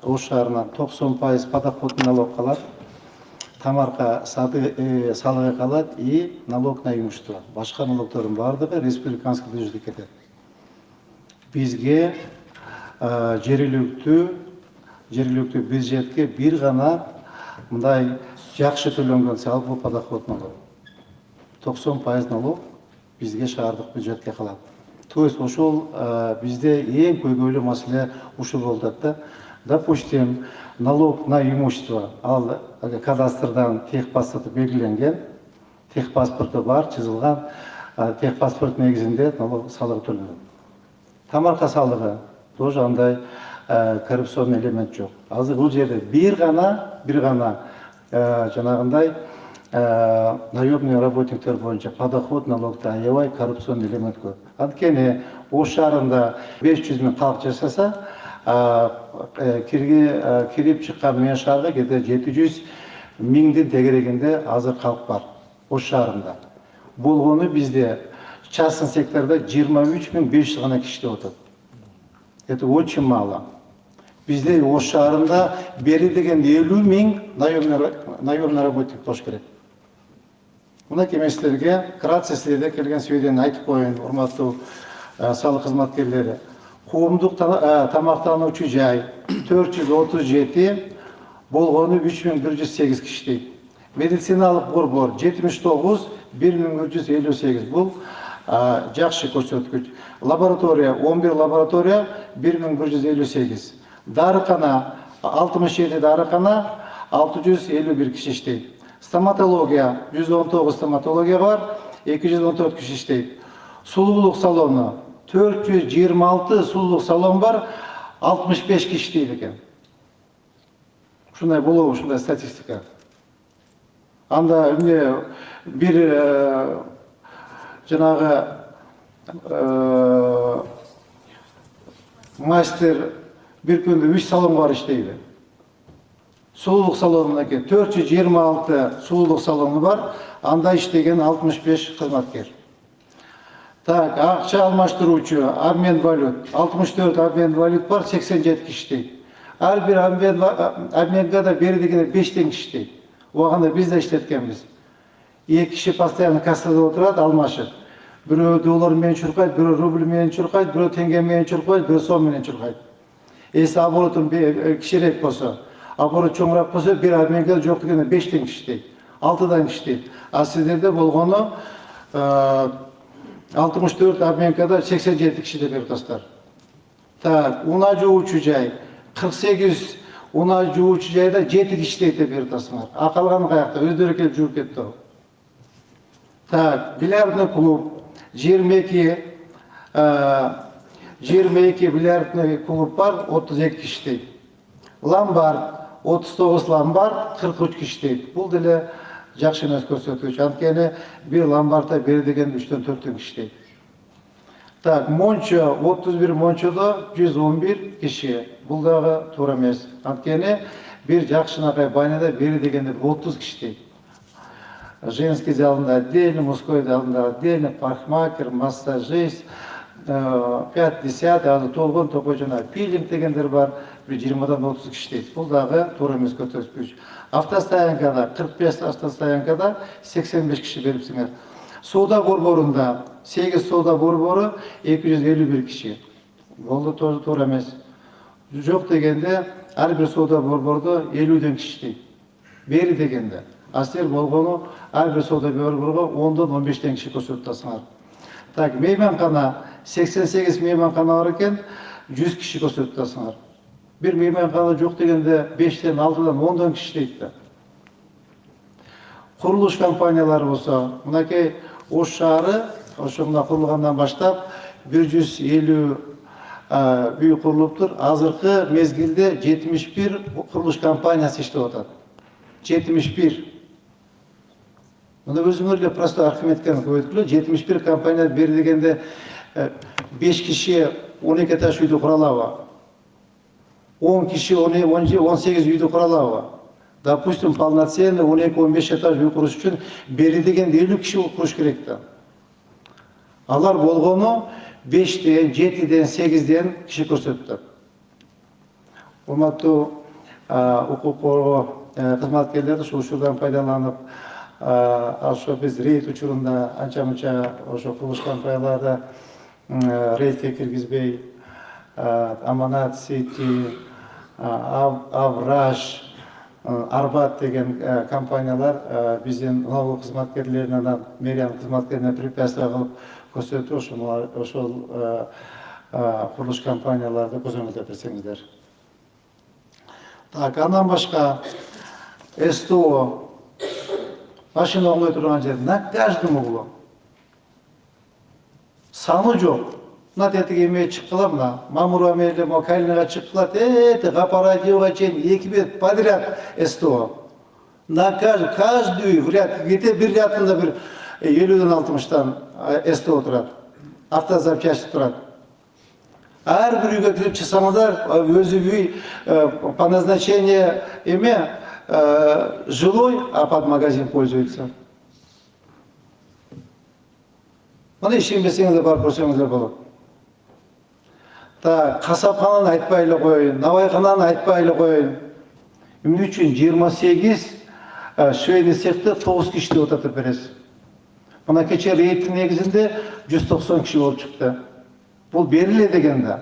Ош шаарынан 90% подоходный налог калат, тамарка салыгы калат и налог на имущество. Башка налогтордун баардыгы республиканский бюджетке кетет. Бизге жергиликтүү бюджетке бир гана мындай жакшы төлөнгөн салык бул подоходный налог. 90% налог бизге шаардык бюджетке калат. То есть ошол бизде эң көйгөйлүү маселе ушул болуп атат да. Допустим, налог на имущество, ал кадастрдан техпаспорты белгиленген, техпаспорты бар, чызылган, техпаспорт негизинде налог салыгы төлөнөт. Тамарка салыгы тоже андай коррупционный элемент жок. Азыр бул жерде бир гана жанагындай наемный работниктер боюнча подоход налогта аябай коррупционный элемент көп. Анткени Ош шаарында 500 000 калк жашаса, кирип чыккан мен шаарга кете 700 000 тегерегинде азыр калк бар Ош шаарында. Болгону бизде частный секторда 23 500 гана киши иштеп атат. Это очень мало. Бизде Ош шаарында бери деген 50 000 наемный работник болуш керек. Мынакей эместерге кратце силерде келген сөйден айтып коеюн, урматтуу салык кызматкерлери. Коомдук тамактануучу жай 437, болгону 3108 киши иштейт. Медициналык борбор 79, 1158. Бул жакшы көрсөткүч. Лаборатория 11 лаборатория 1158. Дарыкана 67 дарыкана 651 киши иштейт. Стоматология 119 стоматология бар, 214 киши иштейт. Сулуулук салону 426 сулуулук салон бар, 65 киши иштейт экен. Ушундай болобу, ушундай статистика. Анда эмне бир жанагы мастер бир күндө 3 салон бар иштейби. Сулуулук салонуна 426 сулуулук салону бар, анда иштеген 65 кызматкер. Так, акча алмаштыруучу, обмен валют, 64 обмен валют бар, 87 киши иштейт. Ар бир обменге да бери дегенде 5 киши иштейт. Убагында биз да иштеткенбиз. 2 киши постоянно кассада отурат, алмашып. Бирөө доллар менен чуркайт, бирөө рубль менен чуркайт, бирөө теңге менен чуркайт, бирөө сом менен чуркайт. Эси оборотун кичирээк болсо, оборот чоңураак болсо, бир обменге жок дегенде 5 киши иштейт, 6 киши иштейт. А сиздерде болгону 64 обменгада 87 киши деп айтасыздар. Так, унаа жуучу жай 48 унаа жуучу жайда 7 киши иштейт деп айтасыңар. А калганы каякта? Өздөрү келип жууп кетти. Так, бильярдный клуб 22 бильярдный клуб бар, 32 киши иштейт. Ломбард 39 ломбард, 43 киши иштейт. Бул деле жакшы эмес көрсөткүч. Анткени бир ломбардда бери деген 3-4 киши иштейт. Так, Мончо 31 Мончодо 111 киши. Бул дагы туура эмес. Анткени бир жакшынакай баняда бери дегенде 30 киши иштейт. Женский залында отдельно, мужской залында отдельно, парикмахер, массажист, 5-10, аны толгон топой жана пилинг дегендер бар, бир 20-дан 30 киши иштейт. Бул дагы туура эмес көрсөткүч. Автостоянкада 45 автостоянкада 85 киши берипсиңер. Соода борборунда 8 соода борбору 251 киши. Болду тоже туура эмес. Жок дегенде ар бир соода борбордо 50 киши иштейт. Бери дегенде. А силер болгону ар бир соода борборго 10-дан 15 киши көрсөтүп атасыңар. Так, мейманкана 88 мейманкана бар экен, 100 киши көрсөтүп атасыңар. Бир мейманкана жок дегенде 5-тен 6-дан 10 киши иштейт да. Курулуш компаниялары болсо, мынакей Ош шаары ошондо курулгандан баштап 150 үй курулуптур. Азыркы мезгилде 71 курулуш компаниясы иштеп атат. 71. Мына өзүңөр эле просто Архимедтен көйткүлө 71 компания бери дегенде 5 киши 12 этаж үйдү кура алабы? 10 киши 18 үйдү кура алабы? Допустим, полноценный 12-15 этаж үй куруш үчүн бери дегенде 50 киши куруш керек да. Алар болгону 5-тен, 7-ден, 8-ден киши көрсөтүптүр. урматтуу укук коргоо кызматкерлери ушул учурдан пайдаланып, ошо биз рейд учурунда анча мынча ошо курулуш компанияларда рейдке киргизбей, Аманат Сити, Авраш, Арбат деген компаниялар биздин налог кызматкерлеринен, мэриянын кызматкерлерине препятствие кылып көрсөтүп, ошол курулуш компанияларды көзөмөлдөп берсеңиздер. Так, андан башка СТО машина оңой турган жер на каждом углу. Саны жок. Мына тетиги эме чыккыла, мына Мамурова мейли Калинага чыккыла, Кооперативга чейин 2 бет подряд СТО. На каждый в ряд, где бир рядында бир 50-60 СТО турат. Автозапчасти турат. Ар бир үйгө кирип чыксаңыздар, өзү үй по назначению эме жилой, а под магазин пользуется. Мына ишенбесеңиздер барып көрсөңүздөр болот. Касапкананы айтпай эле коеюн, набайкананы айтпай эле коеюн. Эмне үчүн 28 швейный цехте 9 киши деп атап бересиз. Мына кече рейдтин негизинде 190 киши болуп чыкты. Бул бериле дегенде.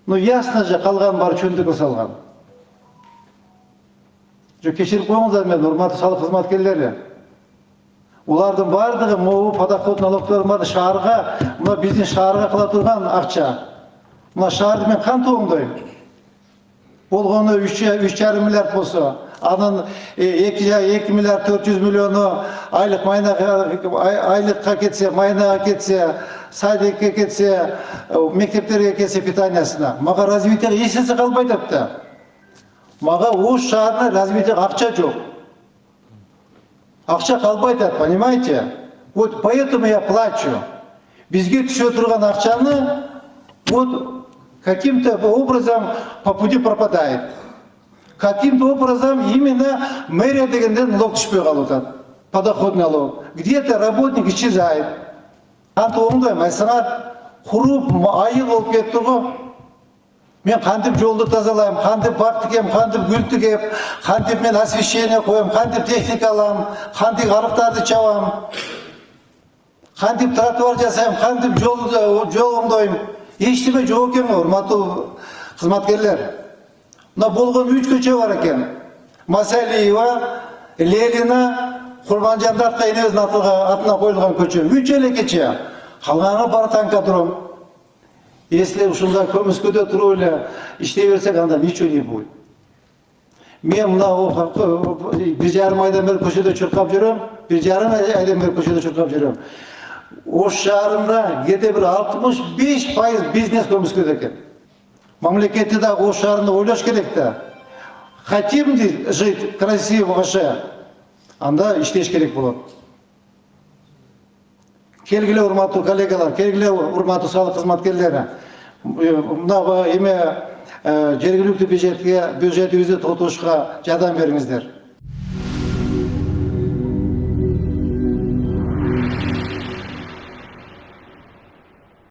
Ну ясно же, калган бар чөндүккө салган. Жо кечирип коюңуздар мен, урматтуу салык кызматкерлери. Улардын бардыгы могу подоход налогтордун баары шаарга, мына биздин шаарга кыла турган акча. Мына шаарды мен кантип оңдойм? Болгону 3,5 миллиард болсо, анын 2 миллиард 400 миллиону айлыкка кетсе, майнага кетсе, садикке кетсе, мектептерге кетсе питаниясына. Мага развитие эчнерсе калбай атты. Мага Ош шаарына развитие акча жок. Акча калбай атат, понимаете? Вот поэтому я плачу. Бизге түшө турган акчаны вот каким-то образом по пути пропадает. Каким-то образом именно мэрия дегенде налог түшпөй калып атат. Подоходный налог. Где-то работник исчезает. Кантип оңдойм, айсыңар куруп айыл болуп кетти го. Мен кантип жолду тазалайм, кантип бак тигем, кантип гүл тигем, кантип мен освещение коем, кантип техника алам, кантип арыктарды чабам, кантип тротуар жасайм, кантип жол оңдойм. Эчтеме жок экен, урматтуу кызматкерлер. Мына болгон 3 көчө бар экен. Масалиева, Ленина, Курманжандатка энебиздин атына коюлган көчө. 3 эле кече. Калганга бара танка турам. Если ушундай көмүскөдө туруп эле иштей берсек, анда ничего не будет. Мен мына 1,5 айдан бери көчөдө чуркап жүрөм, 1,5 айдан бери көчөдө чуркап жүрөм. Ош шаарында где-то бир 65% бизнес көмүскөдө экен. Мамлекетти да Ош шаарында ойлош керек да. Хотим жить красиво в Оше, анда иштеш керек болот. Келгиле урматтуу коллегалар, келгиле урматтуу салык кызматкерлери. Мына эме жергиликтүү бюджетибизди толтурушка жардам бериңиздер.